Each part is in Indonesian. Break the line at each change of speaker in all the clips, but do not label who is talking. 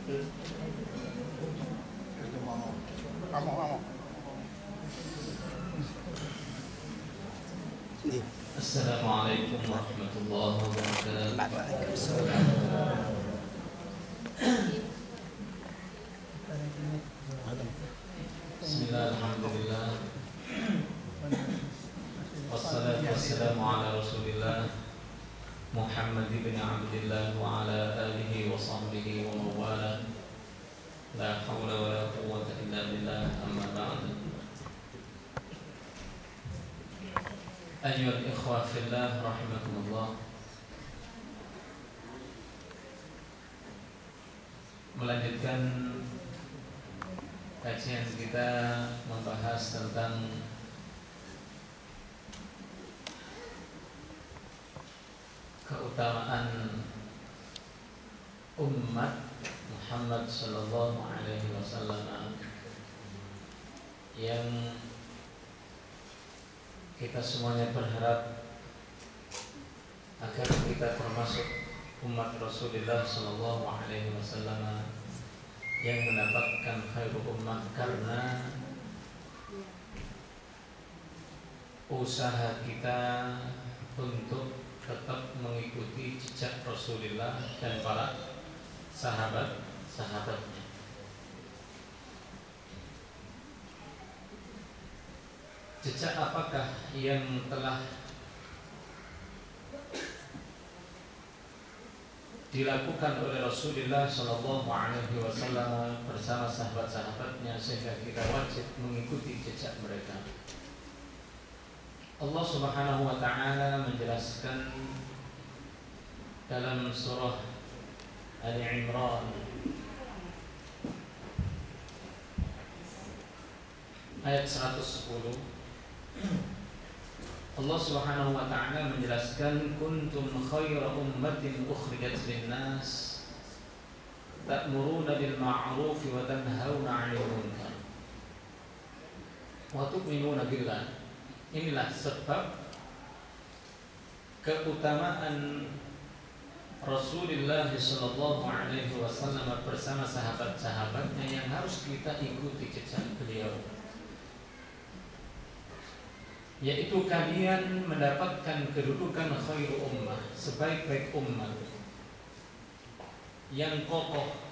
Assalamualaikum warahmatullahi wabarakatuh. Bismillah, alhamdulillah. Wassalatu wassalamu ala rasulillah Muhammad ibn Abdillah wa ala alihi wa sahbihi wa mawala. La hawla wa la quwwata illa billah, amma ba'd. Ayyuhal ikhwah fillah rahimakumullah. Melanjutkan kajian kita membahas tentang keutamaan umat Muhammad sallallahu alaihi wasallam yang kita semuanya berharap agar kita termasuk umat Rasulullah sallallahu alaihi wasallam yang mendapatkan khairul ummah karena usaha kita untuk tetap mengikuti jejak Rasulullah dan para sahabat-sahabatnya. Jejak apakah yang telah dilakukan oleh Rasulullah Shallallahu Alaihi Wasallam bersama sahabat-sahabatnya sehingga kita wajib mengikuti jejak mereka? Allah Subhanahu Wa Taala menjelaskan dalam surah Ali Imran ayat 110. Allah Subhanahu wa taala menjelaskan kuntum khaira ummatin ukhrijat lin-nas ta'muruna bil ma'ruf wa tanhauna 'anil munkar wa tu'minuna billah. Inilah sebab keutamaan Rasulullah sallallahu alaihi wasallam bersama sahabat-sahabatnya yang harus kita ikuti jejak beliau, yaitu kalian mendapatkan kedudukan khairu ummah, sebaik-baik umat yang kokoh,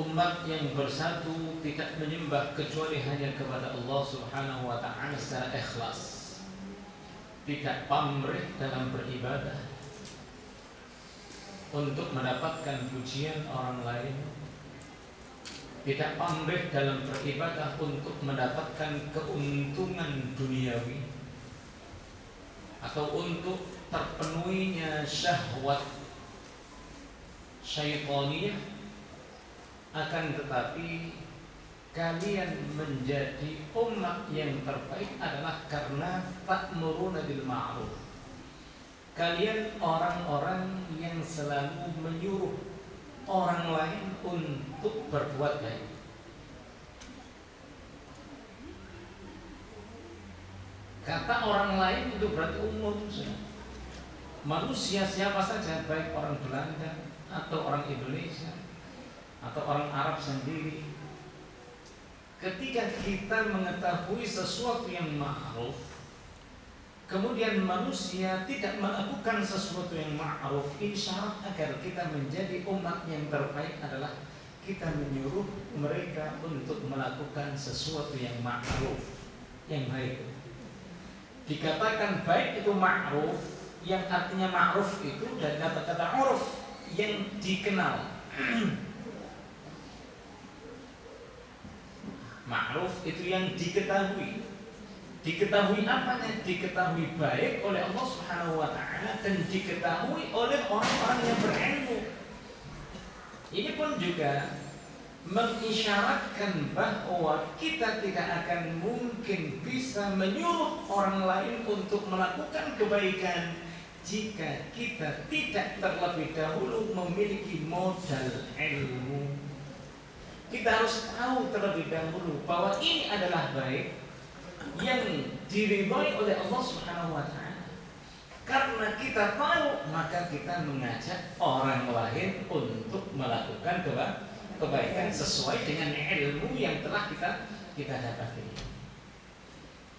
umat yang bersatu tidak menyembah kecuali hanya kepada Allah Subhanahu wa taala secara ikhlas, tidak pamrih dalam beribadah untuk mendapatkan pujian orang lain, tidak pamrih dalam beribadah untuk mendapatkan keuntungan duniawi atau untuk terpenuhinya syahwat syaitaniyah, akan tetapi kalian menjadi umat yang terbaik adalah karena ta'muruna bil ma'ruf. Kalian orang-orang yang selalu menyuruh orang lain untuk berbuat baik. Kata orang lain itu berarti umum. Manusia siapa saja, baik orang Belanda atau orang Indonesia atau orang Arab sendiri, ketika kita mengetahui sesuatu yang ma'ruf, kemudian manusia tidak melakukan sesuatu yang ma'ruf, insya agar kita menjadi umat yang terbaik adalah kita menyuruh mereka untuk melakukan sesuatu yang ma'ruf, yang baik. Dikatakan baik itu ma'ruf, yang artinya ma'ruf itu dari kata-kata uruf, yang dikenal. Ma'ruf itu yang diketahui. Diketahui apanya? Diketahui baik oleh Allah Subhanahu wa taala dan diketahui oleh orang-orang yang berilmu. Ini pun juga mengisyaratkan bahwa kita tidak akan mungkin bisa menyuruh orang lain untuk melakukan kebaikan jika kita tidak terlebih dahulu memiliki modal ilmu. Kita harus tahu terlebih dahulu bahwa ini adalah baik yang diridhoi oleh Allah Subhanahu wa taala. Karena kita tahu, maka kita mengajak orang lain untuk melakukan kebaikan sesuai dengan ilmu yang telah kita dapati.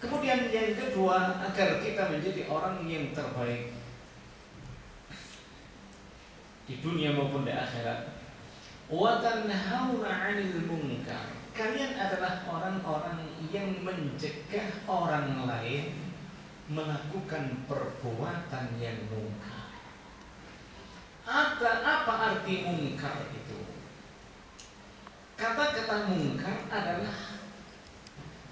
Kemudian yang kedua, agar kita menjadi orang yang terbaik di dunia maupun di akhirat. Wa tanhauna 'anil munkar. Kalian adalah orang-orang yang mencegah orang lain melakukan perbuatan yang mungkar. Apa arti mungkar itu? Kata-kata mungkar adalah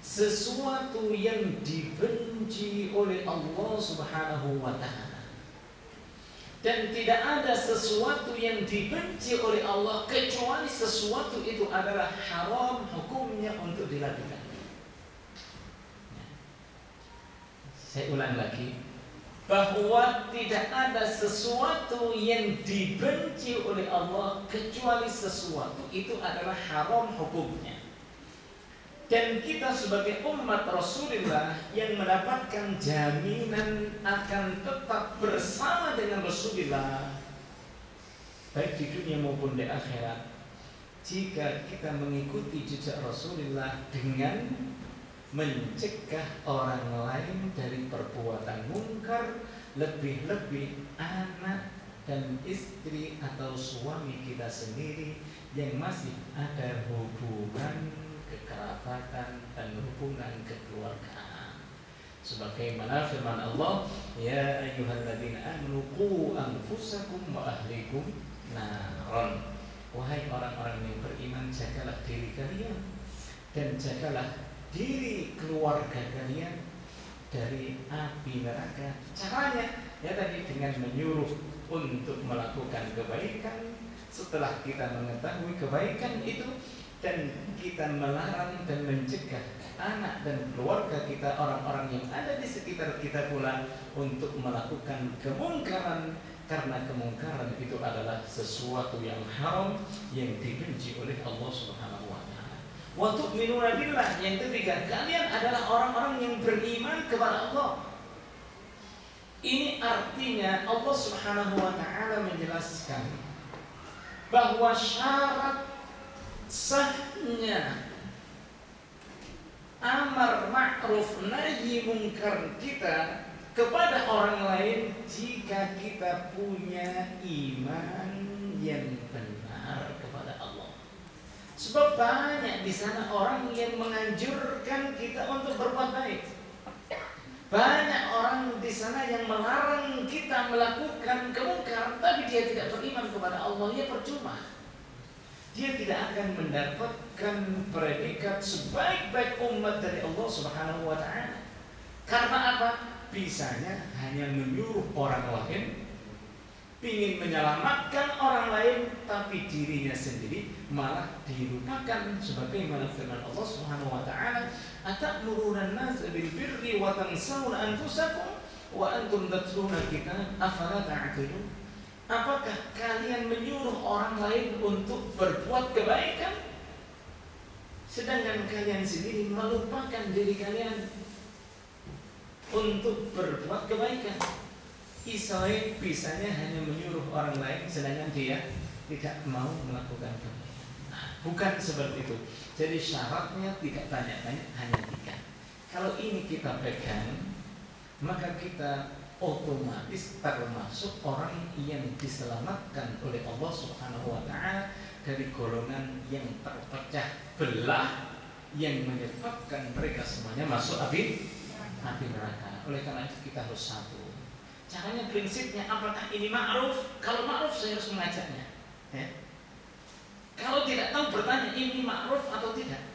sesuatu yang dibenci oleh Allah Subhanahu wa ta'ala. Dan tidak ada sesuatu yang dibenci oleh Allah kecuali sesuatu itu adalah haram hukumnya untuk dilakukan. Saya ulang lagi, bahwa tidak ada sesuatu yang dibenci oleh Allah kecuali sesuatu itu adalah haram hukumnya. Dan kita sebagai umat Rasulullah yang mendapatkan jaminan akan tetap bersama dengan Rasulullah baik di dunia maupun di akhirat, jika kita mengikuti jejak Rasulullah dengan mencegah orang lain dari perbuatan mungkar, lebih-lebih anak dan istri atau suami kita sendiri yang masih ada hubungan kekerabatan dan hubungan kekeluargaan. Sebagaimana firman Allah, ya ayyuhalladzina amanu qu anfusakum wa ahlikum naron. Wahai orang-orang yang beriman, jagalah diri kalian dan jagalah diri keluarga kalian dari api neraka. Caranya ya tadi dengan menyuruh untuk melakukan kebaikan setelah kita mengetahui kebaikan itu, dan kita melarang dan mencegah anak dan keluarga kita, orang-orang yang ada di sekitar kita pula untuk melakukan kemungkaran, karena kemungkaran itu adalah sesuatu yang haram yang dibenci oleh Allah Subhanahu wa ta'ala. Wa tu'minuna billah, yang ketiga, kalian adalah orang-orang yang beriman kepada Allah. Ini artinya Allah Subhanahu wa ta'ala menjelaskan bahwa syarat sahnya amar ma'ruf nahi mungkar kita kepada orang lain jika kita punya iman yang benar kepada Allah. Sebab banyak di sana orang yang menganjurkan kita untuk berbuat baik. Banyak orang di sana yang melarang kita melakukan kemungkaran, tapi dia tidak beriman kepada Allah, dia percuma. Dia tidak akan mendapatkan predikat sebaik-baik umat dari Allah Subhanahu wa ta'ala. Karena apa? Bisanya hanya menyuruh orang lain, ingin menyelamatkan orang lain, tapi dirinya sendiri malah dilupakan. Sebagaimana firman Allah Subhanahu wa ta'ala, atamuruna an-nasa bil birri wa tansawna anfusakum wa antum tatluna al-kitab afala ta'qilun. Apakah kalian menyuruh orang lain untuk berbuat kebaikan, sedangkan kalian sendiri melupakan diri kalian untuk berbuat kebaikan? Israel bisanya hanya menyuruh orang lain, sedangkan dia tidak mau melakukan kebaikan. Nah, bukan seperti itu. Jadi syaratnya tidak tanya-tanya, hanya 3. Kalau ini kita pegang, maka kita otomatis termasuk orang yang diselamatkan oleh Allah Subhanahu wa ta'ala dari golongan yang terpecah belah yang menyebabkan mereka semuanya masuk api neraka. Oleh karena itu kita harus satu. Caranya, prinsipnya, apakah ini ma'ruf? Kalau ma'ruf saya harus mengajaknya, ya. Kalau tidak tahu bertanya, ini ma'ruf atau tidak.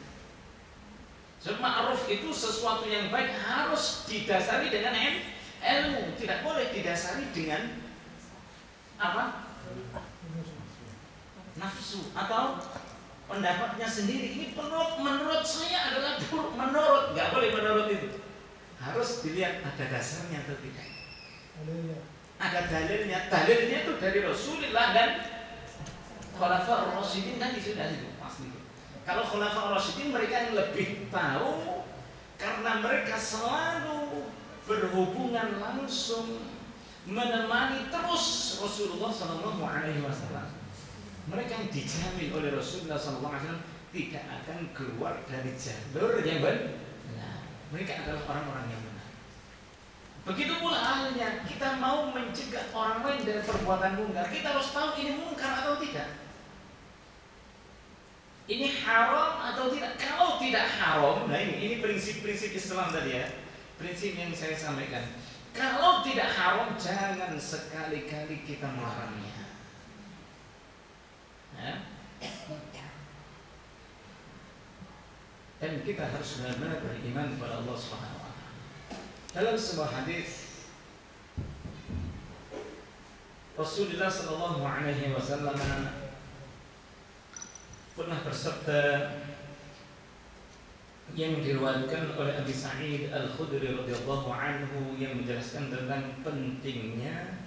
Sebab ma'ruf itu sesuatu yang baik harus didasari dengan ilmu, tidak boleh didasari dengan apa? Nafsu atau pendapatnya sendiri. Ini menurut saya adalah buruk. Nggak boleh menurut itu. Harus dilihat ada dasarnya atau tidak. Ada dalilnya. Dalilnya itu dari Rasulullah dan Khulafaur Rasyidin, kan sudah itu pasti. Kalau Khulafaur Rasyidin mereka yang lebih tahu, karena mereka selalu berhubungan langsung menemani terus Rasulullah Sallallahu Alaihi Wasallam. Mereka yang dijamin oleh Rasulullah Sallallahu Alaihi Wasallam tidak akan keluar dari jalur yang benar. Mereka adalah orang-orang yang benar. Begitu pula halnya kita mau mencegah orang lain dari perbuatan mungkar, kita harus tahu ini mungkar atau tidak. Ini haram atau tidak? Kalau tidak haram, nah ini prinsip-prinsip Islam tadi ya, prinsip yang saya sampaikan. Kalau tidak haram, jangan sekali-kali kita melarangnya. Ya? Dan kita harus benar-benar beriman kepada Allah Subhanahu Wa Taala. Dalam sebuah hadis, Rasulullah Sallallahu Alaihi Wasallam pernah bersabda yang diriwayatkan oleh Abi Sa'id Al-Khudri radhiyallahu anhu yang menjelaskan tentang pentingnya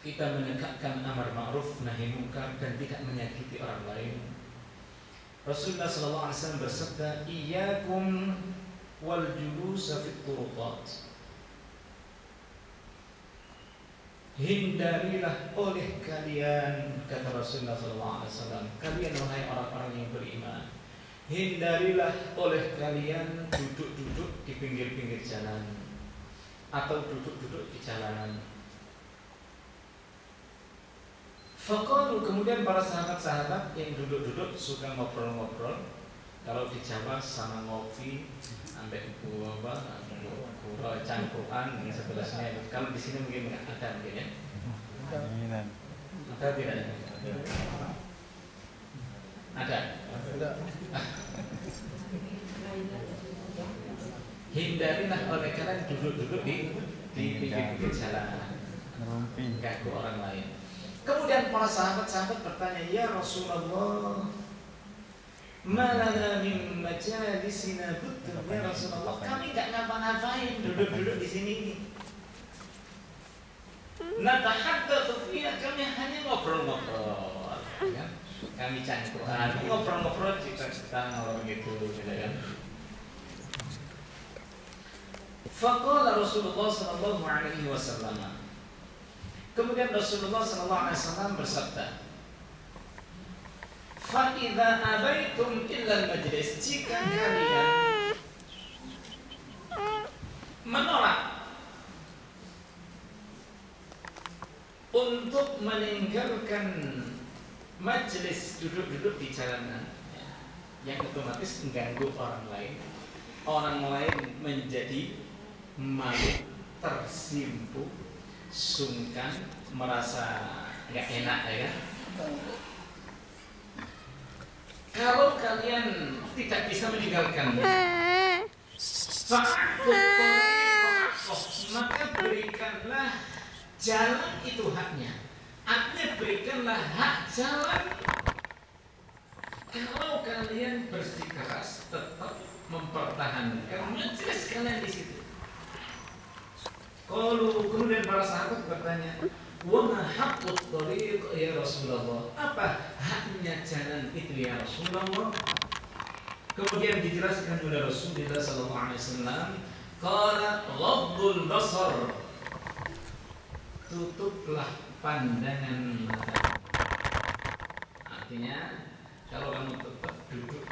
kita menegakkan amar ma'ruf nahi munkar dan tidak menyakiti orang lain. Rasulullah sallallahu alaihi wasallam bersabda, "Iyyakum wal julus fit turuqat." Hindarilah oleh kalian, kata Rasulullah SAW, kalian wahai orang-orang yang beriman, hindarilah oleh kalian duduk-duduk di pinggir-pinggir jalan atau duduk-duduk di jalanan. Faqalu, kemudian para sahabat-sahabat yang duduk-duduk suka ngobrol-ngobrol. Kalau di Jawa sama ngopi, ambek buah cangkruan yang sebelasnya. Kalau di sini mungkin nggak ada mungkin ya. Ada tidak? Ada. Hindarilah oleh kalian duduk-duduk di pinggir jalan, ganggu orang lain. Kemudian para sahabat-sahabat bertanya, ya Rasulullah, malana min majalisina butuh, ya Rasulullah, kami nggak ngapa-ngapain, duduk-duduk di sini. Natahaddatsu fiha, kami hanya ngobrol-ngobrol, kan? Kami cangkruan, ngobrol-ngobrol, cerita-cerita orang gitu, gitu kan? Faqala Rasulullah sallallahu alaihi wasallam. Kemudian Rasulullah sallallahu alaihi wasallam bersabda, "Fa idza abaitum illa al-majlis," jika kalian menolak untuk meninggalkan majelis duduk-duduk di jalanan yang otomatis mengganggu orang lain menjadi malu, tersimpu, sungkan, merasa nggak enak ya kan? Kalau kalian tidak bisa meninggalkan, maka berikanlah jalan itu haknya. Artinya berikanlah hak jalan. Kalau kalian bersikeras tetap mempertahankan majelis kalian di situ. Kemudian para sahabat bertanya, wa ma haqqut thariq ya Rasulullah? Apa haknya jalan itu ya Rasulullah? Kemudian dijelaskan oleh Rasulullah sallallahu alaihi wasallam, qala ghaddul basar, tutuplah pandangan mata. Artinya kalau kamu tetap duduk